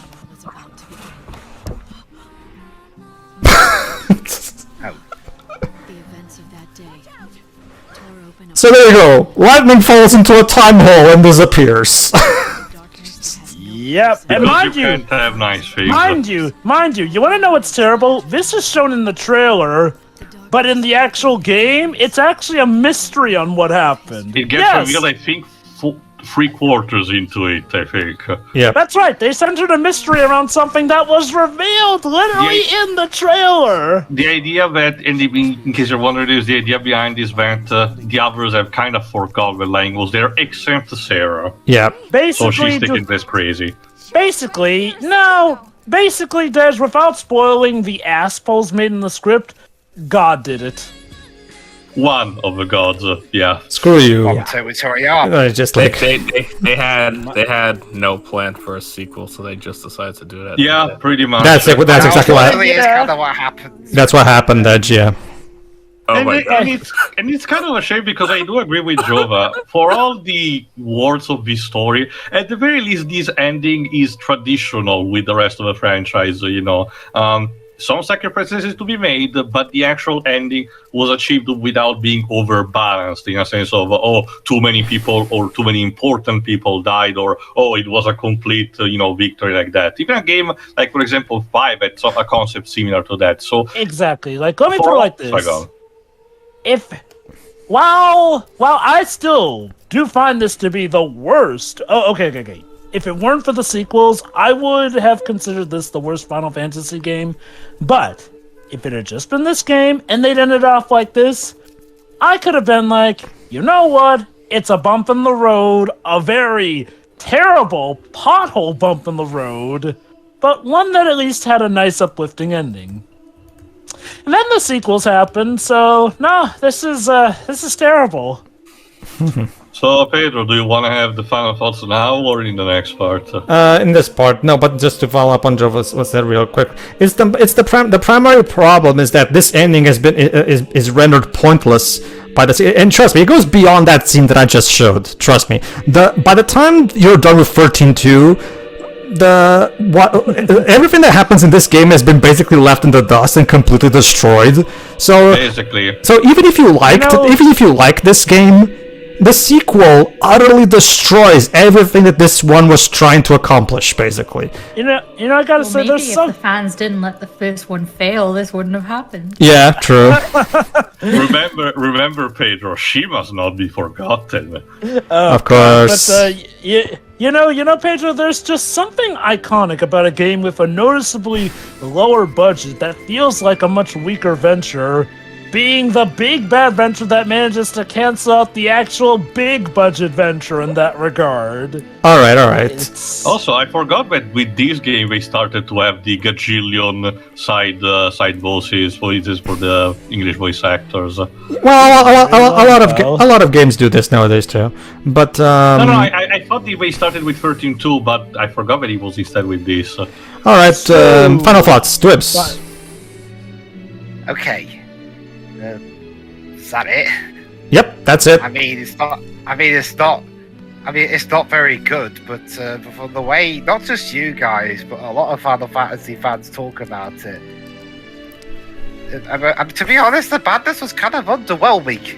So there you go. Lightning falls into a time hole and disappears. Yep. And mind you, can't have nice things. mind you, you want to know what's terrible? This is shown in the trailer, but in the actual game, it's actually a mystery on what happened. It gets revealed, I think, 3/4 into it, I think. Yeah. That's right. They centered a mystery around something that was revealed literally in the trailer. The idea that, in case you're wondering, is the idea behind this that the others have kind of forgot what lying was there, except Sarah. Yeah. Basically, so she's thinking this crazy. Basically, Dej, without spoiling the assholes made in the script, God did it. One of the gods, yeah. Screw you. Just like they had no plan for a sequel, so they just decided to do that. Yeah, pretty much. That's exactly what. Is kind of what happened. That's what happened, Edge. Yeah. Oh my God. And it's kind of a shame because I do agree with Jova. For all the words of this story, at the very least, this ending is traditional with the rest of the franchise. You know, some sacrifices to be made, but the actual ending was achieved without being overbalanced in a sense of, too many people or too many important people died, or, it was a complete, victory like that. Even a game like, for example, 5 had a concept similar to that. So exactly. Like, let me put it like this. While I still do find this to be the worst. Oh, okay. If it weren't for the sequels, I would have considered this the worst Final Fantasy game. But if it had just been this game and they'd ended off like this, I could have been like, you know what? It's a bump in the road, a very terrible pothole bump in the road, but one that at least had a nice uplifting ending. And then the sequels happened, so no, this is terrible. So, Pedro, do you want to have the final thoughts now or in the next part? In this part, no. But just to follow up on Joe, what's that real quick? The primary problem is that this ending has been is rendered pointless by the. And trust me, it goes beyond that scene that I just showed. Trust me. By the time you're done with 13-2. Everything that happens in this game has been basically left in the dust and completely destroyed. So basically, even if you like this game, the sequel utterly destroys everything that this one was trying to accomplish. Basically, I gotta say, maybe there's if some. the fans didn't let the first one fail, this wouldn't have happened. Yeah, true. remember, Pedro. She must not be forgotten. Of course. But Pedro, there's just something iconic about a game with a noticeably lower budget that feels like a much weaker venture, being the big bad venture that manages to cancel out the actual big budget venture in that regard. All right. Also, I forgot that with this game they started to have the gajillion side voices for the English voice actors. Well, a lot of games do this nowadays too. But I thought they started with 13.2, but I forgot that it was instead with this. All right. Final thoughts, Dwibs. Okay. Is that it? Yep, that's it. It's not very good, but for the way, not just you guys, but a lot of Final Fantasy fans talk about it. To be honest, the badness was kind of underwhelming.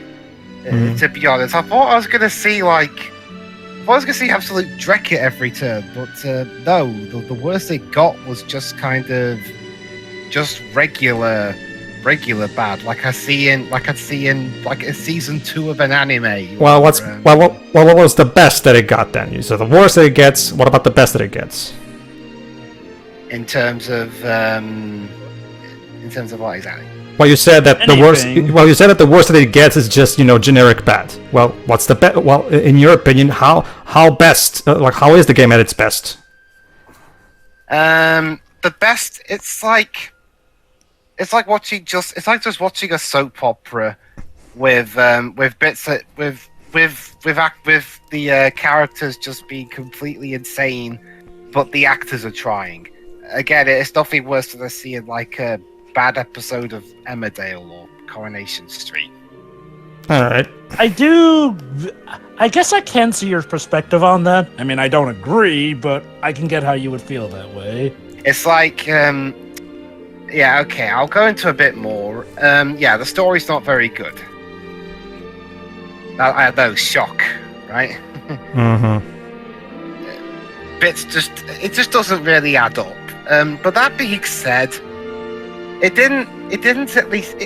To be honest, I thought I was going to see absolute dreck at every turn, but no, the worst it got was just kind of regular bad, like I'd see in like a season 2 of an anime. Well, what was the best that it got then? You said the worst that it gets. What about the best that it gets? In terms of what exactly? Well, you said that the worst. Well, you said that the worst that it gets is just generic bad. Well, what's the best? Well, in your opinion, how best? How is the game at its best? The best. It's like watching watching a soap opera with bits that with the characters just being completely insane, but the actors are trying. Again, it's nothing worse than seeing like a bad episode of Emmerdale or Coronation Street. All right. I guess I can see your perspective on that. I mean, I don't agree, but I can get how you would feel that way. It's like, yeah, okay, I'll go into a bit more. Yeah, the story's not very good. I know, shock, right? Mm-hmm. It just doesn't really add up. But that being said, it at least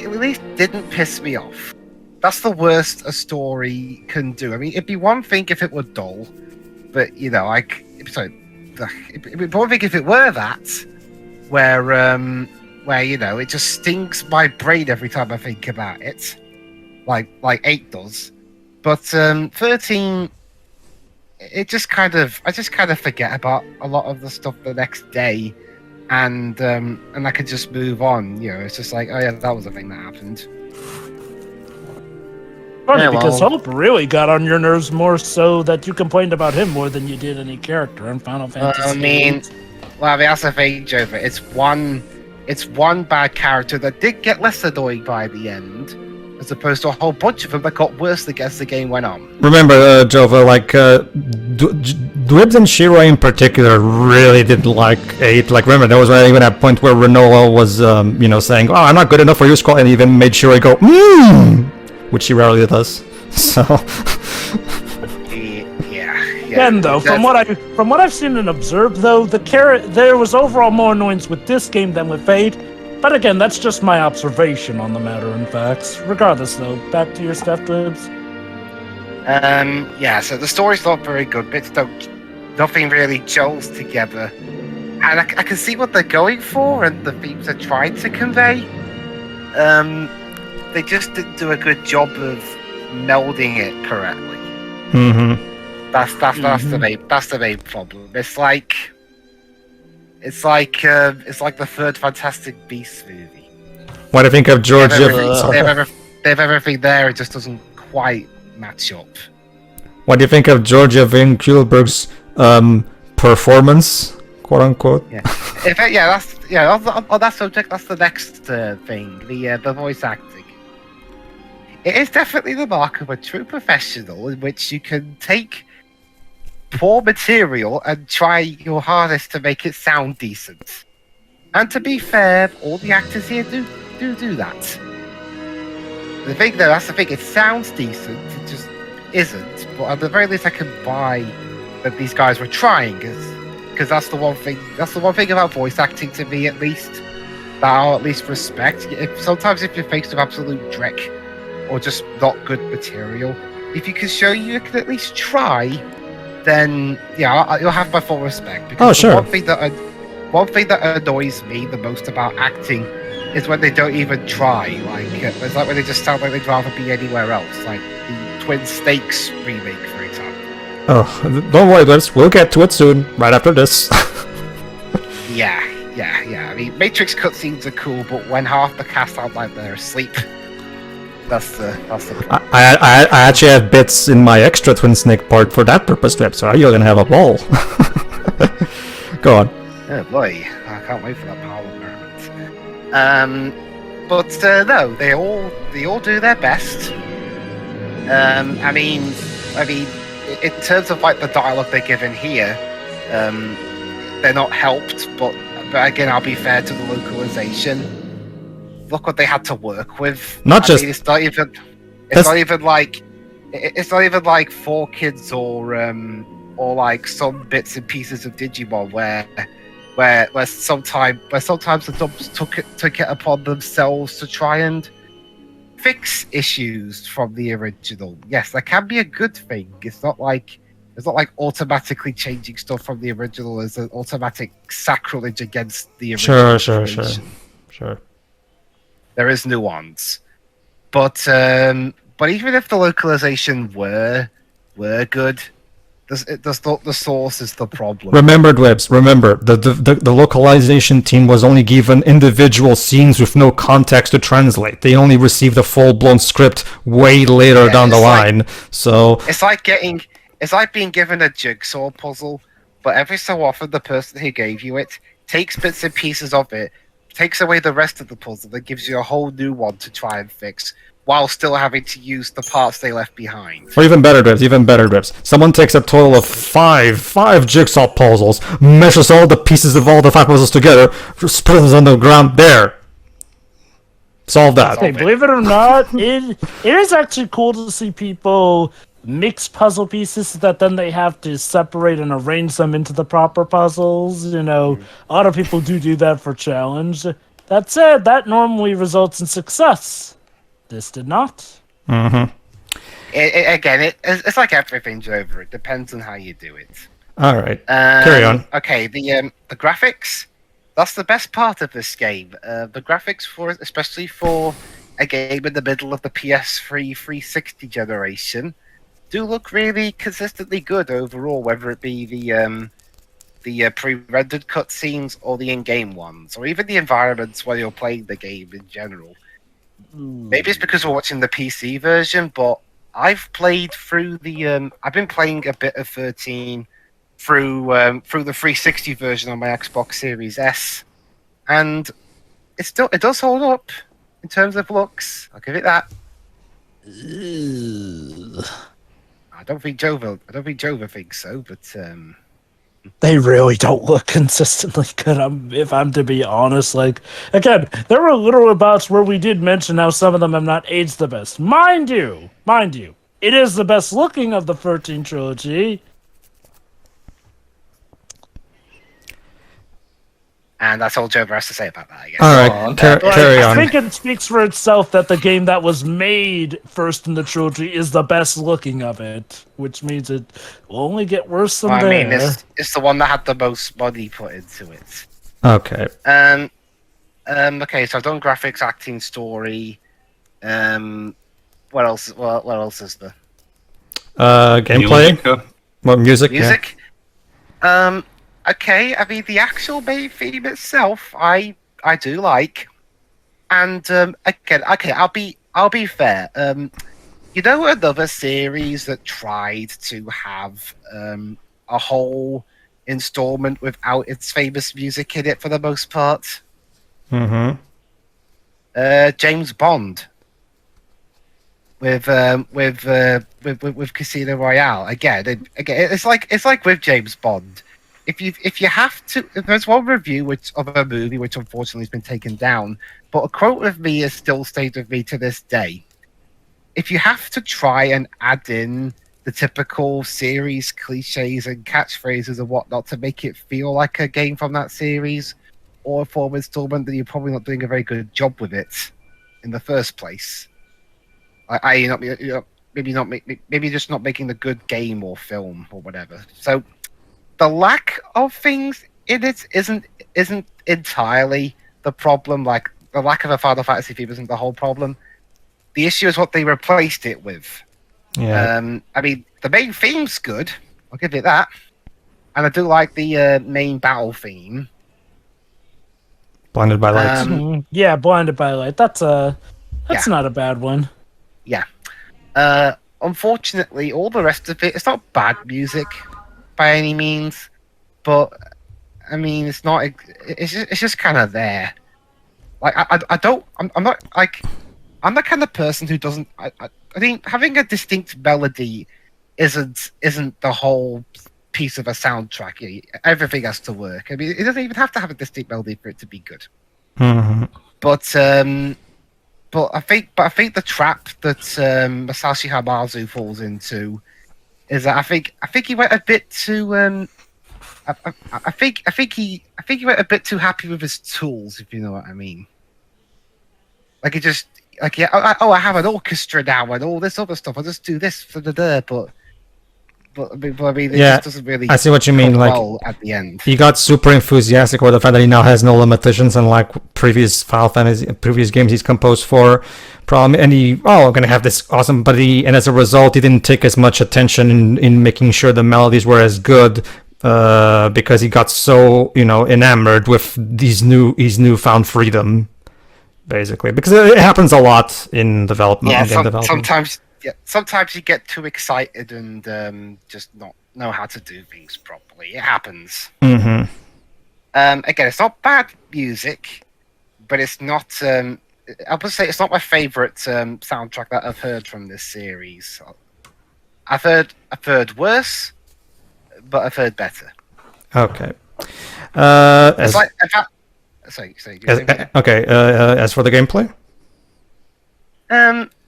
didn't piss me off. That's the worst a story can do. I mean, it'd be one thing if it were dull, but it'd be one thing if it were that, where it just stings my brain every time I think about it, like 8 does. But 13, I just kind of forget about a lot of the stuff the next day, and I could just move on. It's just like, oh yeah, that was a thing that happened. Funny, because Hope really got on your nerves more so that you complained about him more than you did any character in Final Fantasy. That's the thing, Jova. It's one bad character that did get less annoying by the end, as opposed to a whole bunch of them that got worse as the game went on. Remember, Jova, Dwibs and Shiro in particular really didn't like 8. Like, remember, there was even a point where Renoa was, saying, "Oh, I'm not good enough for you, Squall," and even made Shiro go, which he rarely does. So. Yeah. Again, though, from what I've seen and observed, though, there was overall more annoyance with this game than with 8. But again, that's just my observation on the matter and facts. Regardless, though, back to your stuff, Dwibs. Yeah, so the story's not very good. Nothing really gels together. And I can see what they're going for and the themes they're trying to convey. They just didn't do a good job of melding it correctly. Mm-hmm. That's the main problem. It's like the third Fantastic Beasts movie. What do you think of Georgia? They have everything there. It just doesn't quite match up. What do you think of Georgia Van Kuelberg's performance, quote unquote? Yeah. On that subject, that's the next thing. The voice acting. It is definitely the mark of a true professional, in which you can take poor material and try your hardest to make it sound decent. And to be fair, all the actors here do that. That's the thing, it sounds decent, it just isn't. But at the very least I can buy that these guys were trying, because that's the one thing about voice acting to me, at least, that I'll at least respect. Sometimes if you're faced with absolute dreck, or just not good material, if you can show you can at least try, then yeah, you'll have my full respect. Because sure. One one thing that annoys me the most about acting is when they don't even try. Like it's like when they just sound like they'd rather be anywhere else. Like the Twin Snakes remake, for example. Oh, don't worry, Lips. We'll get to it soon, right after this. Yeah. I mean, Matrix cutscenes are cool, but when half the cast sound like they're asleep, that's the problem. I actually have bits in my extra Twin Snake part for that purpose, Lips, so you're gonna have a ball. Go on. Oh boy, I can't wait for that power environment. But no, they all do their best. I mean, in terms of like the dialogue they're given here, they're not helped. But again, I'll be fair to the localization. Look what they had to work with. It's not even like 4Kids or like some bits and pieces of Digimon where sometimes the dubs took it upon themselves to try and fix issues from the original. Yes, that can be a good thing. It's not like automatically changing stuff from the original as an automatic sacrilege against the original. Sure. There is nuance, but even if the localization were good, the source is the problem. Remember, Dwebs, the localization team was only given individual scenes with no context to translate. They only received a full-blown script way later down the line. So it's like being given a jigsaw puzzle, but every so often the person who gave you it takes bits and pieces of it, takes away the rest of the puzzle, that gives you a whole new one to try and fix, while still having to use the parts they left behind. Or even better, Dwebs. Someone takes a total of five jigsaw puzzles, meshes all the pieces of all the 5 puzzles together, spreads them on the ground there. Solve that. Hey, believe it or not, it is actually cool to see people mix puzzle pieces that then they have to separate and arrange them into the proper puzzles. You know, a lot of people do that for challenge. That said, that normally results in success. This did not. Mm-hmm. It's like everything, Jover. It depends on how you do it. All right. Carry on. Okay, the graphics. That's the best part of this game. The graphics especially for a game in the middle of the PS3 360 generation, do look really consistently good overall, whether it be the pre-rendered cutscenes or the in-game ones, or even the environments while you're playing the game in general. Maybe it's because we're watching the PC version, but I've played through the. I've been playing a bit of 13 through the 360 version on my Xbox Series S, and it does hold up in terms of looks. I'll give it that. I don't think Jova thinks so, but they really don't look consistently good. If I'm to be honest, like, again, there were little bouts where we did mention how some of them have not aged the best. Mind you, it is the best looking of the 13 trilogy. And that's all Jover has to say about that, I guess. All right, carry on. I think it speaks for itself that the game that was made first in the trilogy is the best looking of it, which means it will only get worse from there. I mean, it's the one that had the most money put into it. Okay. Okay, so I've done graphics, acting, story. What else? What else is there? Gameplay. Music. Music. Yeah. Okay, I mean the actual main theme itself, I do like, and again, okay, I'll be fair. You know, another series that tried to have a whole installment without its famous music in it for the most part. Mm-hmm. James Bond with Casino Royale. Again, it's like with James Bond. If you have to, if there's one review of a movie which unfortunately has been taken down, but a quote of me has still stayed with me to this day. If you have to try and add in the typical series cliches and catchphrases and whatnot to make it feel like a game from that series or a form installment, then you're probably not doing a very good job with it in the first place. Maybe just not making a good game or film or whatever. So the lack of things it isn't entirely the problem. Like the lack of a Final Fantasy theme isn't the whole problem. The issue is what they replaced it with. Yeah. I mean, the main theme's good. I'll give it that, and I do like the main battle theme. Blinded by light. Yeah, Blinded by Light. That's not a bad one. Yeah. Unfortunately, all the rest of it's not bad music by any means, but I mean, it's not. It's just kind of there. Like I'm not like. I'm the kind of person who doesn't. I think having a distinct melody isn't the whole piece of a soundtrack. Everything has to work. I mean, it doesn't even have to have a distinct melody for it to be good. Mm-hmm. But I think the trap that Masashi Hamazu falls into is that I think he went a bit too. I think he went a bit too happy with his tools, if you know what I mean. Like he just. Like I have an orchestra now and all this other stuff. I'll just do this for but I mean, it just doesn't really. I see what you mean. Like well at the end, he got super enthusiastic with the fact that he now has no limitations, unlike previous previous games he's composed for. I'm gonna have this awesome, but and as a result, he didn't take as much attention in making sure the melodies were as good. Because he got so enamored with his newfound freedom. Basically, because it happens a lot in development. Yeah, development. sometimes you get too excited and just not know how to do things properly. It happens. Mm-hmm. Again, it's not bad music, but it's not. I'll just say it's not my favorite soundtrack that I've heard from this series. I've heard worse, but I've heard better. Okay. It's like, in fact, Sorry. As for the gameplay,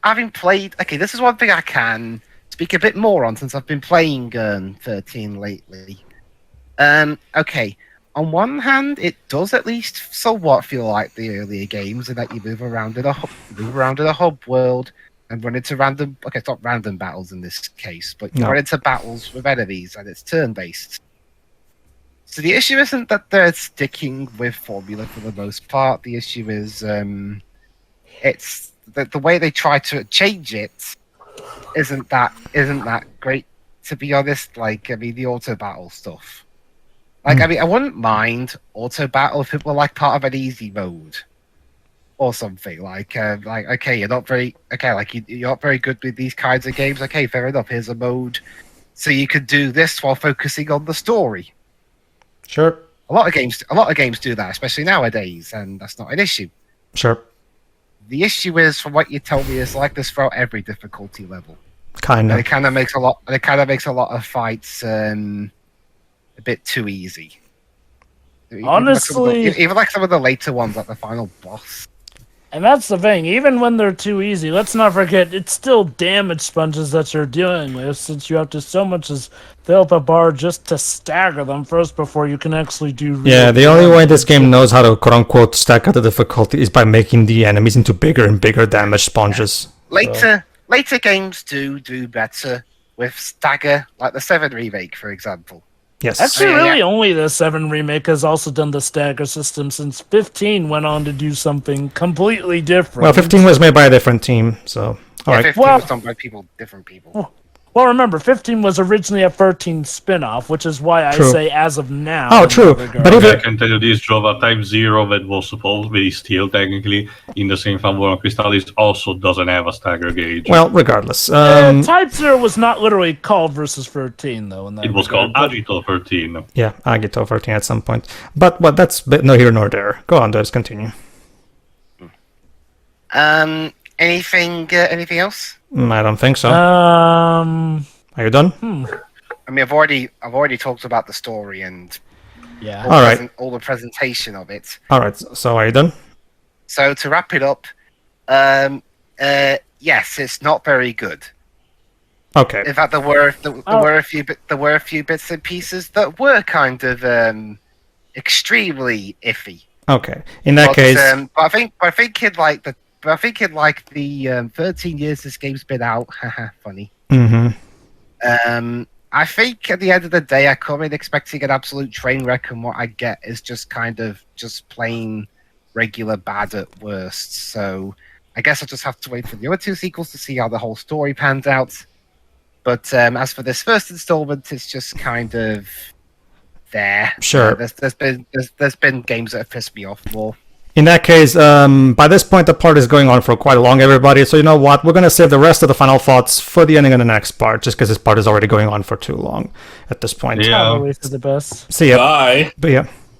having played, this is one thing I can speak a bit more on since I've been playing 13 lately. Okay, on one hand, it does at least somewhat feel like the earlier games, in that you move around in a hub world and run into random. Okay, it's not random battles in this case, but you run into battles with enemies, and it's turn-based. So the issue isn't that they're sticking with formula for the most part. The issue is it's the way they try to change it isn't that great, to be honest. Like, I mean, the auto battle stuff. Like, I mean, I wouldn't mind auto battle if it were like part of an easy mode or something. Like okay, you're not very you're not very good with these kinds of games. Okay, fair enough. Here's a mode so you can do this while focusing on the story. Sure. A lot of games do that, especially nowadays, and that's not an issue. Sure. The issue is, from what you tell me, is like this throughout every difficulty level. Kind of. It kind of makes a lot of fights a bit too easy. Honestly, even like some of the later ones, like the final boss. And that's the thing, even when they're too easy, let's not forget, it's still damage sponges that you're dealing with, since you have to so much as fill up a bar just to stagger them first before you can actually do the only way this game knows how to quote-unquote stack up the difficulty is by making the enemies into bigger and bigger damage sponges. Later games do better with stagger, like the 7 remake, for example. Yes. Actually, only the 7 remake has also done the stagger system, since 15 went on to do something completely different. Well, 15 was made by a different team, so... Yeah, 15 was done by different people. Well, remember, 15 was originally a 13 spin-off, which is why I say as of now. Oh, true. But I can tell you this, Jova Type 0, that was supposed to be still technically in the same Fanborn Crystallis, also doesn't have a stagger gauge. Well, regardless. Type 0 was not literally called Versus 13, though. It was called Agito 13. Yeah, Agito 13 at some point. But that's no here nor there. Go on, let's continue. Anything else? I don't think so. Are you done? I mean, I've already talked about the story and all the presentation of it. All right. So are you done? So to wrap it up, yes, it's not very good. Okay. In fact, there were a few bits and pieces that were kind of extremely iffy. Okay. In that case, but I think in the 13 years this game's been out, funny. Mm-hmm. I think at the end of the day, I come in expecting an absolute train wreck, and what I get is just kind of just plain regular bad at worst. So I guess I'll just have to wait for the other 2 sequels to see how the whole story pans out. But as for this first installment, it's just kind of there. Sure. There's been games that have pissed me off more. In that case, by this point, the part is going on for quite long, everybody. So you know what? We're going to save the rest of the final thoughts for the ending of the next part, just because this part is already going on for too long at this point. Yeah. Probably for the best. See ya. Bye. But yeah.